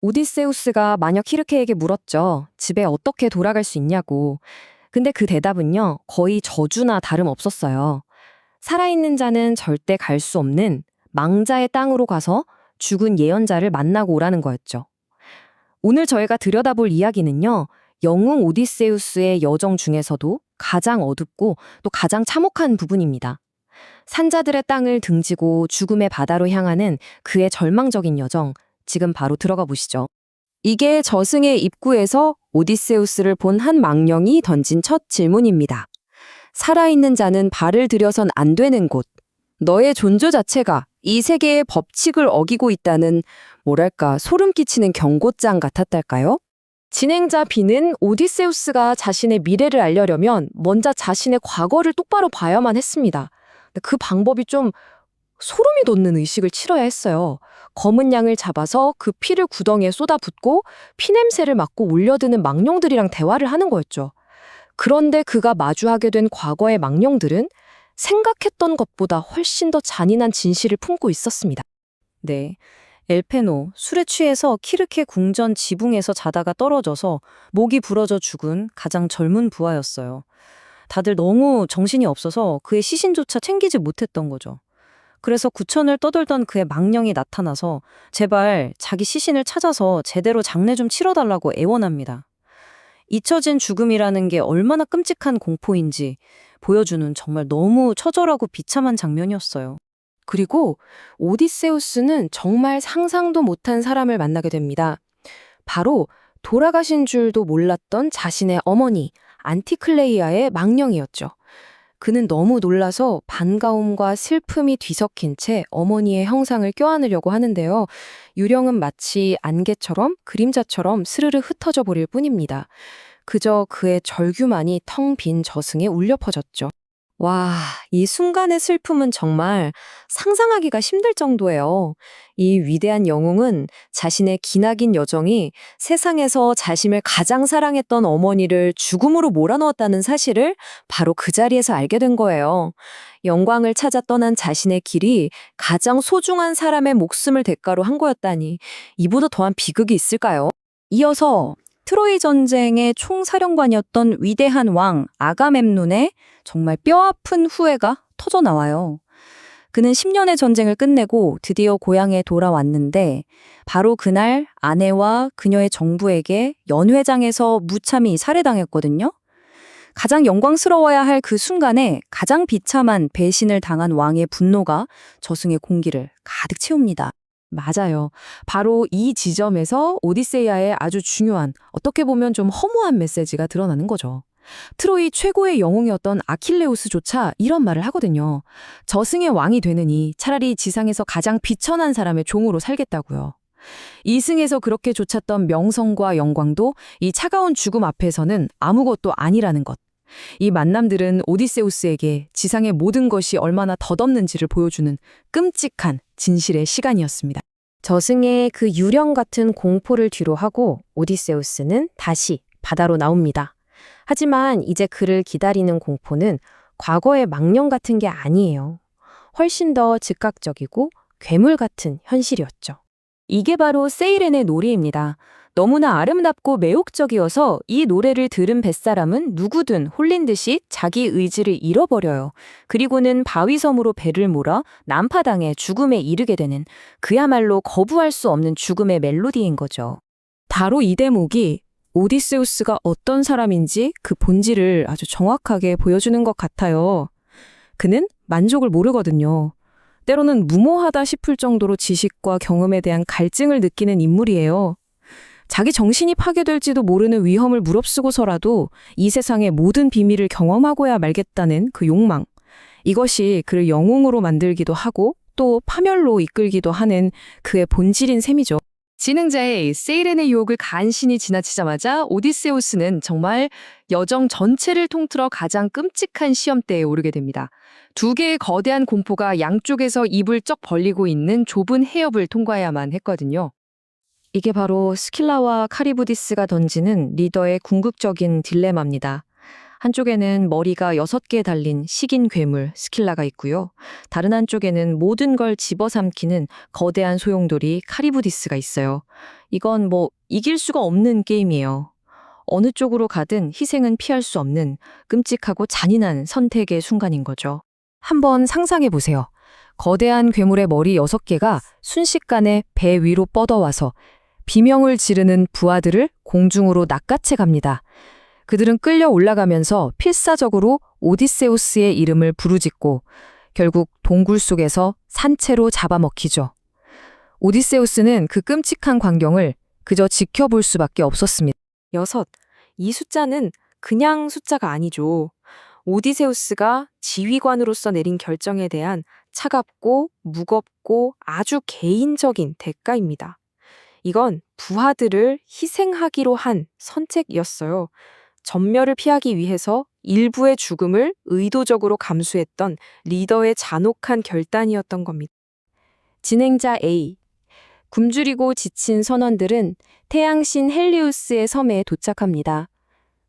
오디세우스가 마녀 키르케에게 물었죠. 집에 어떻게 돌아갈 수 있냐고. 근데 그 대답은요, 거의 저주나 다름없었어요. 살아있는 자는 절대 갈 수 없는 망자의 땅으로 가서 죽은 예언자를 만나고 오라는 거였죠. 오늘 저희가 들여다볼 이야기는요, 영웅 오디세우스의 여정 중에서도 가장 어둡고 또 가장 참혹한 부분입니다. 산자들의 땅을 등지고 죽음의 바다로 향하는 그의 절망적인 여정, 지금 바로 들어가 보시죠. 이게 저승의 입구에서 오디세우스를 본 한 망령이 던진 첫 질문입니다. 살아있는 자는 발을 들여선 안 되는 곳. 너의 존재 자체가 이 세계의 법칙을 어기고 있다는 뭐랄까 소름 끼치는 경고장 같았달까요? 진행자 B는 오디세우스가 자신의 미래를 알려려면 먼저 자신의 과거를 똑바로 봐야만 했습니다. 근데 그 방법이 좀 소름이 돋는 의식을 치러야 했어요. 검은 양을 잡아서 그 피를 구덩이에 쏟아붓고 피냄새를 맡고 울려드는 망령들이랑 대화를 하는 거였죠. 그런데 그가 마주하게 된 과거의 망령들은 생각했던 것보다 훨씬 더 잔인한 진실을 품고 있었습니다. 네. 엘페노, 술에 취해서 키르케 궁전 지붕에서 자다가 떨어져서 목이 부러져 죽은 가장 젊은 부하였어요. 다들 너무 정신이 없어서 그의 시신조차 챙기지 못했던 거죠. 그래서 구천을 떠돌던 그의 망령이 나타나서 제발 자기 시신을 찾아서 제대로 장례 좀 치러달라고 애원합니다. 잊혀진 죽음이라는 게 얼마나 끔찍한 공포인지 보여주는 정말 너무 처절하고 비참한 장면이었어요. 그리고 오디세우스는 정말 상상도 못한 사람을 만나게 됩니다. 바로 돌아가신 줄도 몰랐던 자신의 어머니 안티클레이아의 망령이었죠. 그는 너무 놀라서 반가움과 슬픔이 뒤섞인 채 어머니의 형상을 껴안으려고 하는데요. 유령은 마치 안개처럼 그림자처럼 스르르 흩어져 버릴 뿐입니다. 그저 그의 절규만이 텅 빈 저승에 울려 퍼졌죠. 와, 이 순간의 슬픔은 정말 상상하기가 힘들 정도예요. 이 위대한 영웅은 자신의 기나긴 여정이 세상에서 자신을 가장 사랑했던 어머니를 죽음으로 몰아넣었다는 사실을 바로 그 자리에서 알게 된 거예요. 영광을 찾아 떠난 자신의 길이 가장 소중한 사람의 목숨을 대가로 한 거였다니 이보다 더한 비극이 있을까요? 이어서 트로이 전쟁의 총사령관이었던 위대한 왕 아가멤논의 정말 뼈아픈 후회가 터져 나와요. 그는 10년의 전쟁을 끝내고 드디어 고향에 돌아왔는데 바로 그날 아내와 그녀의 정부에게 연회장에서 무참히 살해당했거든요. 가장 영광스러워야 할 그 순간에 가장 비참한 배신을 당한 왕의 분노가 저승의 공기를 가득 채웁니다. 맞아요. 바로 이 지점에서 오디세이아의 아주 중요한, 어떻게 보면 좀 허무한 메시지가 드러나는 거죠. 트로이 최고의 영웅이었던 아킬레우스조차 이런 말을 하거든요. 저승의 왕이 되느니 차라리 지상에서 가장 비천한 사람의 종으로 살겠다고요. 이승에서 그렇게 좇았던 명성과 영광도 이 차가운 죽음 앞에서는 아무것도 아니라는 것. 이 만남들은 오디세우스에게 지상의 모든 것이 얼마나 덧없는지를 보여주는 끔찍한 진실의 시간이었습니다. 저승의 그 유령 같은 공포를 뒤로하고 오디세우스는 다시 바다로 나옵니다. 하지만 이제 그를 기다리는 공포는 과거의 망령 같은 게 아니에요. 훨씬 더 즉각적이고 괴물 같은 현실이었죠. 이게 바로 세이렌의 노래입니다. 너무나 아름답고 매혹적이어서 이 노래를 들은 뱃사람은 누구든 홀린 듯이 자기 의지를 잃어버려요. 그리고는 바위섬으로 배를 몰아 난파당해 죽음에 이르게 되는 그야말로 거부할 수 없는 죽음의 멜로디인 거죠. 바로 이 대목이 오디세우스가 어떤 사람인지 그 본질을 아주 정확하게 보여주는 것 같아요. 그는 만족을 모르거든요. 때로는 무모하다 싶을 정도로 지식과 경험에 대한 갈증을 느끼는 인물이에요. 자기 정신이 파괴될지도 모르는 위험을 무릅쓰고서라도 이 세상의 모든 비밀을 경험하고야 말겠다는 그 욕망. 이것이 그를 영웅으로 만들기도 하고 또 파멸로 이끌기도 하는 그의 본질인 셈이죠. 진행자의 세이렌의 유혹을 간신히 지나치자마자 오디세우스는 정말 여정 전체를 통틀어 가장 끔찍한 시험대에 오르게 됩니다. 두 개의 거대한 공포가 양쪽에서 입을 쩍 벌리고 있는 좁은 해협을 통과해야만 했거든요. 이게 바로 스킬라와 카리부디스가 던지는 리더의 궁극적인 딜레마입니다. 한쪽에는 머리가 6개 달린 식인 괴물 스킬라가 있고요. 다른 한쪽에는 모든 걸 집어삼키는 거대한 소용돌이 카리부디스가 있어요. 이건 이길 수가 없는 게임이에요. 어느 쪽으로 가든 희생은 피할 수 없는 끔찍하고 잔인한 선택의 순간인 거죠. 한번 상상해 보세요. 거대한 괴물의 머리 6개가 순식간에 배 위로 뻗어와서 비명을 지르는 부하들을 공중으로 낚아채 갑니다. 그들은 끌려 올라가면서 필사적으로 오디세우스의 이름을 부르짖고 결국 동굴 속에서 산채로 잡아먹히죠. 오디세우스는 그 끔찍한 광경을 그저 지켜볼 수밖에 없었습니다. 6. 이 숫자는 그냥 숫자가 아니죠. 오디세우스가 지휘관으로서 내린 결정에 대한 차갑고 무겁고 아주 개인적인 대가입니다. 이건 부하들을 희생하기로 한 선택이었어요. 전멸을 피하기 위해서 일부의 죽음을 의도적으로 감수했던 리더의 잔혹한 결단이었던 겁니다. 진행자 A. 굶주리고 지친 선원들은 태양신 헬리우스의 섬에 도착합니다.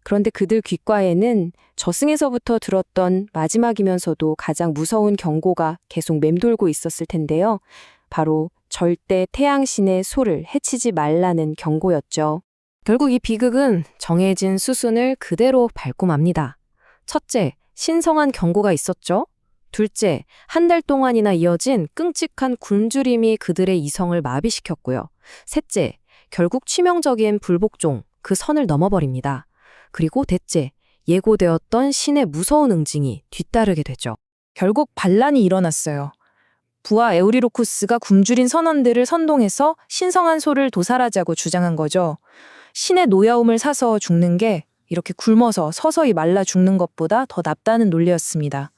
그런데 그들 귓가에는 저승에서부터 들었던 마지막이면서도 가장 무서운 경고가 계속 맴돌고 있었을 텐데요. 바로 절대 태양신의 소를 해치지 말라는 경고였죠. 결국 이 비극은 정해진 수순을 그대로 밟고 맙니다. 첫째, 신성한 경고가 있었죠. 둘째, 한 달 동안이나 이어진 끔찍한 굶주림이 그들의 이성을 마비시켰고요. 셋째, 결국 치명적인 불복종, 그 선을 넘어버립니다. 그리고 넷째, 예고되었던 신의 무서운 응징이 뒤따르게 되죠. 결국 반란이 일어났어요. 부하 에우리로쿠스가 굶주린 선원들을 선동해서 신성한 소를 도살하자고 주장한 거죠. 신의 노여움을 사서 죽는 게 이렇게 굶어서 서서히 말라 죽는 것보다 더 낫다는 논리였습니다.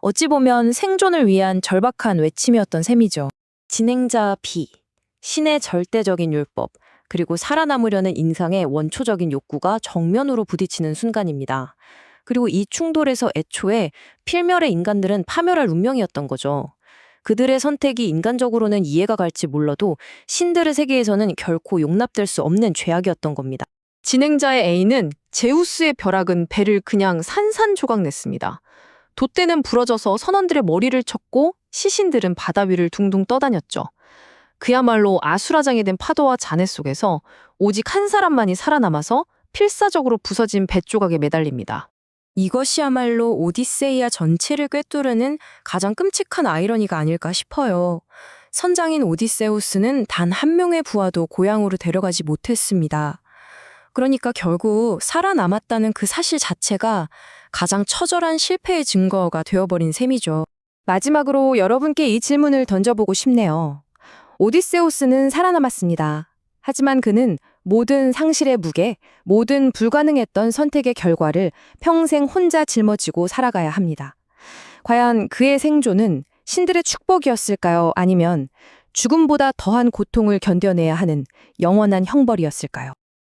어찌 보면 생존을 위한 절박한 외침이었던 셈이죠. 진행자 B. 신의 절대적인 율법, 그리고 살아남으려는 인상의 원초적인 욕구가 정면으로 부딪히는 순간입니다. 그리고 이 충돌에서 애초에 필멸의 인간들은 파멸할 운명이었던 거죠. 그들의 선택이 인간적으로는 이해가 갈지 몰라도 신들의 세계에서는 결코 용납될 수 없는 죄악이었던 겁니다. 진행자의 A는 제우스의 벼락은 배를 그냥 산산조각 냈습니다. 돛대는 부러져서 선원들의 머리를 쳤고 시신들은 바다 위를 둥둥 떠다녔죠. 그야말로 아수라장이 된 파도와 잔해 속에서 오직 한 사람만이 살아남아서 필사적으로 부서진 배 조각에 매달립니다. 이것이야말로 오디세이아 전체를 꿰뚫는 가장 끔찍한 아이러니가 아닐까 싶어요. 선장인 오디세우스는 단 한 명의 부하도 고향으로 데려가지 못했습니다. 그러니까 결국 살아남았다는 그 사실 자체가 가장 처절한 실패의 증거가 되어버린 셈이죠. 마지막으로 여러분께 이 질문을 던져보고 싶네요. 오디세우스는 살아남았습니다. 하지만 그는 모든 상실의 무게, 모든 불가능했던 선택의 결과를 평생 혼자 짊어지고 살아가야 합니다. 과연 그의 생존은 신들의 축복이었을까요? 아니면 죽음보다 더한 고통을 견뎌내야 하는 영원한 형벌이었을까요?